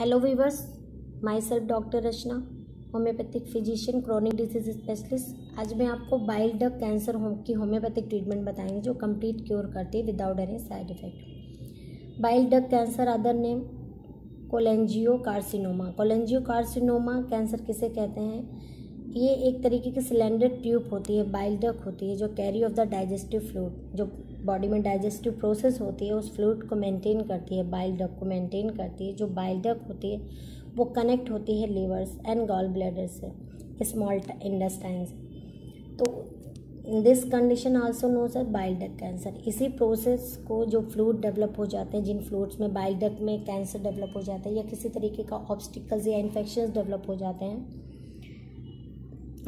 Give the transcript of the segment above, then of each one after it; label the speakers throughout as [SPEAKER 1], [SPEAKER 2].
[SPEAKER 1] Hello viewers, myself doctor Rachna, homeopathic physician, chronic disease specialist. आज मैं आपको bile duct cancer की homeopathic treatment बताएंगे जो कंप्लीट क्योर करती है without any side effect. Bile duct cancer other name cholangiocarcinoma. Cholangiocarcinoma cancer किसे कहते हैं? ये एक तरीके की सिलेंडर ट्यूब होती है, बाइल डक्ट होती है जो carry off the digestive fluid, जो बॉडी में डाइजेस्टिव प्रोसेस होती है उस फ्लूइड को मेंटेन करती है, बाइल डक्ट को मेंटेन करती है। जो बाइल डक्ट होती है वो कनेक्ट होती है लीवर्स एंड गॉल ब्लैडर से, स्मॉल इंटेस्टाइन से। तो this condition also knows as bile duct cancer. इसी प्रोसेस को जो फ्लूइड डेवलप हो जाते हैं, जिन फ्लूइड्स में बाइल डक्ट में कैंसर डेवलप हो जाता है या किसी तरीके का ऑब्स्टिकल्स या इन्फेक्शंस डेवलप हो जाते हैं,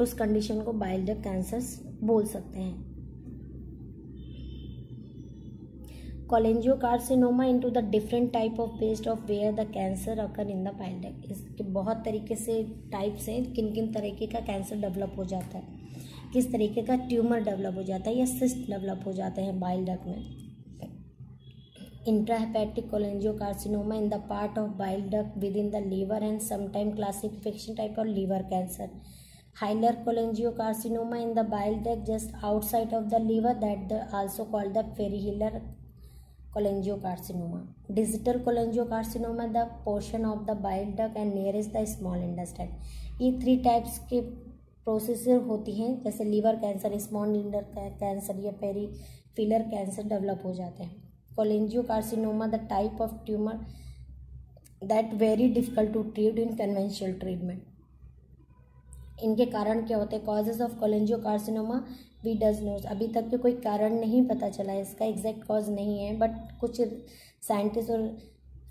[SPEAKER 1] उस कंडीशन को बाइल डक्ट कैंसर्स बोल सकते हैं। Cholangiocarcinoma into the different type of based of where the cancer occur in the bile duct. इसके बहुत तरीके से टाइप्स हैं, किन किन तरीके का कैंसर डेवलप हो जाता है, किस तरीके का ट्यूमर डेवलप हो जाता है या सिस्ट डेवलप हो जाते हैं बाइल डक्ट में। Intrahepatic cholangiocarcinoma in the part of bile duct with in the liver and sometime classification type of liver cancer. Hilar cholangiocarcinoma in the bile duct just outside of the liver, that also called the perihilar cholangiocarcinoma. Distal cholangiocarcinoma the portion of the bile duct and nearest the small intestine. ये 3 types के processor होती हैं, जैसे liver cancer, small intestine cancer या perihilar cancer develop हो जाते हैं। Cholangiocarcinoma the type of tumour that very difficult to treat in conventional treatment. इनके कारण क्या होते हैं? Causes of cholangiocarcinoma we does knows. अभी तक के कोई कारण नहीं पता चला है, इसका एग्जैक्ट कॉज नहीं है, बट कुछ साइंटिस्ट और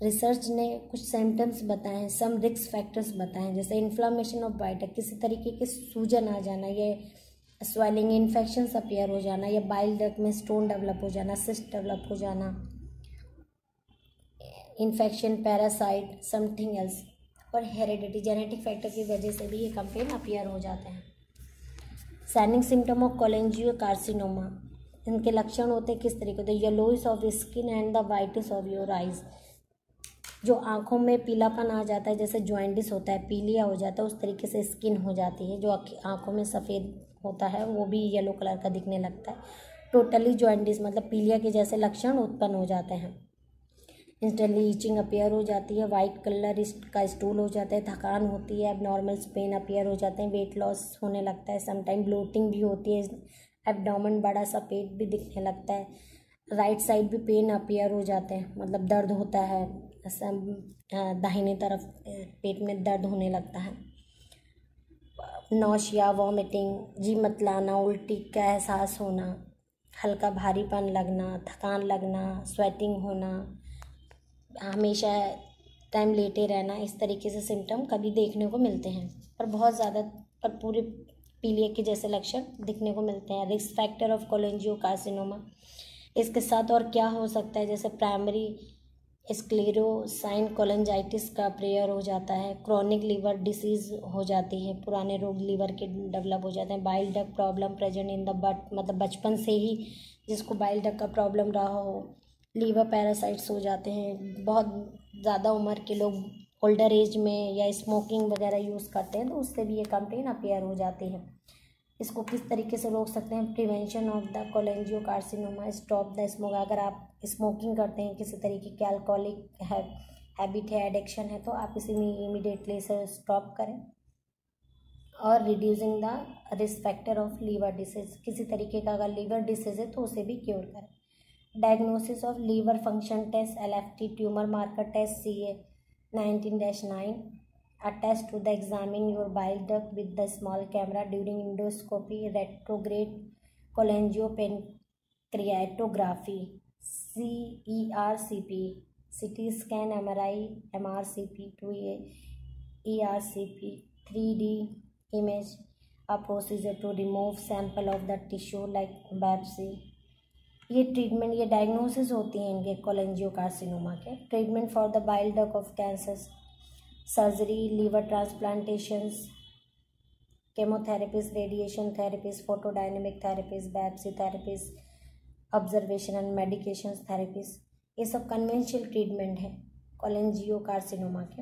[SPEAKER 1] रिसर्च ने कुछ सिम्टम्स बताए हैं, सम रिस्क फैक्टर्स बताए हैं, जैसे इन्फ्लामेशन ऑफ बाइल डक्ट, किसी तरीके के सूजन आ जाना, ये स्वेलिंग, इन्फेक्शंस अपीयर हो जाना, या बाइल डक्ट में स्टोन डेवलप हो जाना, सिस्ट डेवलप हो जाना, इन्फेक्शन, पैरासाइट, समथिंग एल्स, और हेरिडिटी, जेनेटिक फैक्टर की वजह से भी ये कंप्लेन अपीयर हो जाते हैं। साइनिंग सिम्टम ऑफ कोलेंजियोकार्सिनोमा, इनके लक्षण होते हैं किस तरीके से? Yellowish of skin and the whitish of your eyes. जो आंखों में पीलापन आ जाता है, जैसे जॉइंडिस होता है, पीलिया हो जाता है, उस तरीके से स्किन हो जाती है। जो आंखों में सफ़ेद होता है वो भी येलो कलर का दिखने लगता है। टोटली जॉइंडिस मतलब पीलिया के जैसे लक्षण उत्पन्न हो जाते हैं। इंस्टेंटली ईचिंग अपीयर हो जाती है, वाइट कलर का स्टूल हो जाता है, थकान होती है, एबनॉर्मल पेन अपीयर हो जाते हैं, वेट लॉस होने लगता है, समटाइम ब्लोटिंग भी होती है, एब्डोमेन बड़ा सा पेट भी दिखने लगता है, राइट साइड भी पेन अपीयर हो जाते हैं, मतलब दर्द होता है, दाहिने तरफ पेट में दर्द होने लगता है। नौशिया, वॉमिटिंग, जी मतलाना, उल्टी का एहसास होना, हल्का भारीपन लगना, थकान लगना, स्वेटिंग होना, हमेशा टाइम लेटे रहना, इस तरीके से सिम्टम कभी देखने को मिलते हैं, पर बहुत ज़्यादा पर पूरे पीलिया के जैसे लक्षण दिखने को मिलते हैं। रिस्क फैक्टर ऑफ कोलेंजियोकार्सिनोमा, इसके साथ और क्या हो सकता है? जैसे प्राइमरी स्क्लेरोसाइन कोलेंजाइटिस का प्रेयर हो जाता है, क्रॉनिक लीवर डिसीज हो जाती है, पुराने रोग लीवर के डेवलप हो जाते हैं, bile duct problem present in the but, मतलब बचपन से ही जिसको बाइल डक्ट का प्रॉब्लम रहा हो, लीवर पैरासाइट्स हो जाते हैं। बहुत ज़्यादा उम्र के लोग ओल्डर एज में या स्मोकिंग वगैरह यूज़ करते हैं तो उससे भी ये कंप्लेन अपीयर हो जाती है। इसको किस तरीके से रोक सकते हैं? Prevention of the cholangiocarcinoma, stop the smoke. अगर आप स्मोकिंग करते हैं, किसी तरीके के अल्कोहलिक हैबिट है, एडिक्शन है, तो आप इसे इमीडिएटली इसे स्टॉप करें। और reducing the risk factor of liver disease, किसी तरीके का अगर लीवर डिसीज है तो उसे भी क्योर करें। Diagnosis of liver function test, LFT, tumor marker test, CA 19-9, a test to the examine your bile duct with the small camera during endoscopy, retrograde cholangiopancreatography, CERCP, CT scan, MRI, MRCP, 2A, ERCP, 3D image, a procedure to remove sample of the tissue like biopsy। ये treatment, ये diagnosis होती हैं इनके cholangiocarcinoma के। Treatment for the bile duct of cancer, surgery, liver transplantations, chemotherapies, radiation therapies, photodynamic therapies, biopsy therapies, observation and medication therapies, ये सब conventional treatment है cholangiocarcinoma के।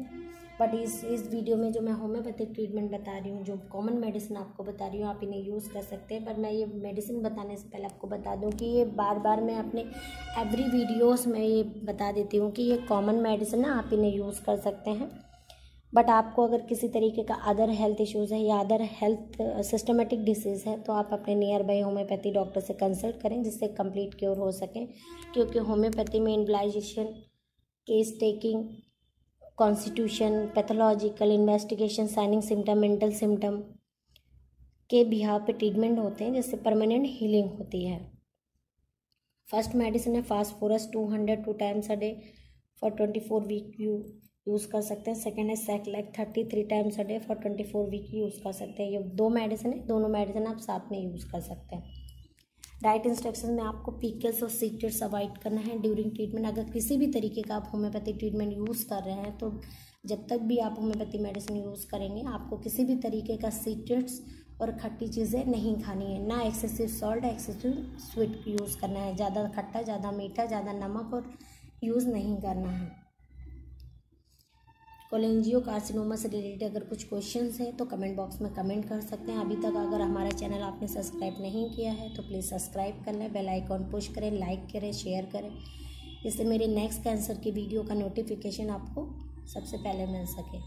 [SPEAKER 1] बट इस वीडियो में जो मैं होम्योपैथिक ट्रीटमेंट बता रही हूँ, जो कॉमन मेडिसिन आपको बता रही हूँ, आप इन्हें यूज़ कर सकते हैं। बट मैं ये मेडिसिन बताने से पहले आपको बता दूँ कि ये बार बार मैं अपने एवरी वीडियोस में ये बता देती हूँ कि ये कॉमन मेडिसिन है, आप इन्हें यूज़ कर सकते हैं। बट आपको अगर किसी तरीके का अदर हेल्थ इश्यूज़ है या अदर हेल्थ सिस्टमेटिक डिसीज़ है तो आप अपने नियर बाई होम्योपैथी डॉक्टर से कंसल्ट करें, जिससे कंप्लीट क्योर हो सके। क्योंकि होम्योपैथी में इम्बलाइजेशन, case taking, constitution, pathological investigation, signing symptom, mental symptom के बिहाव पे ट्रीटमेंट होते हैं, जिससे परमानेंट हीलिंग होती है। फर्स्ट मेडिसिन है phosphorus 200 2 times a day for 24 week use कर सकते हैं। सेकेंड है सेक्लेक 33 times a day for 24 week use कर सकते हैं। ये 2 मेडिसिन है, दोनों मेडिसिन आप साथ में यूज़ कर सकते हैं। डाइट इंस्ट्रक्शन में आपको पिकल्स और सीट्स अवॉइड करना है ड्यूरिंग ट्रीटमेंट। अगर किसी भी तरीके का आप होम्योपैथी ट्रीटमेंट यूज़ कर रहे हैं तो जब तक भी आप होम्योपैथी मेडिसिन यूज़ करेंगे, आपको किसी भी तरीके का सीट्स और खट्टी चीज़ें नहीं खानी है। ना excessive salt, excessive sweet use करना है। ज़्यादा खट्टा, ज़्यादा मीठा, ज़्यादा नमक और यूज़ नहीं करना है। कोलेंजियो कार्सिनोमा से रिलेटेड अगर कुछ क्वेश्चंस है तो कमेंट बॉक्स में कमेंट कर सकते हैं। अभी तक अगर हमारा चैनल आपने सब्सक्राइब नहीं किया है तो प्लीज़ सब्सक्राइब कर लें, बेल आइकॉन पुश करें, लाइक करें, शेयर करें, जिससे मेरे नेक्स्ट कैंसर की वीडियो का नोटिफिकेशन आपको सबसे पहले मिल सके।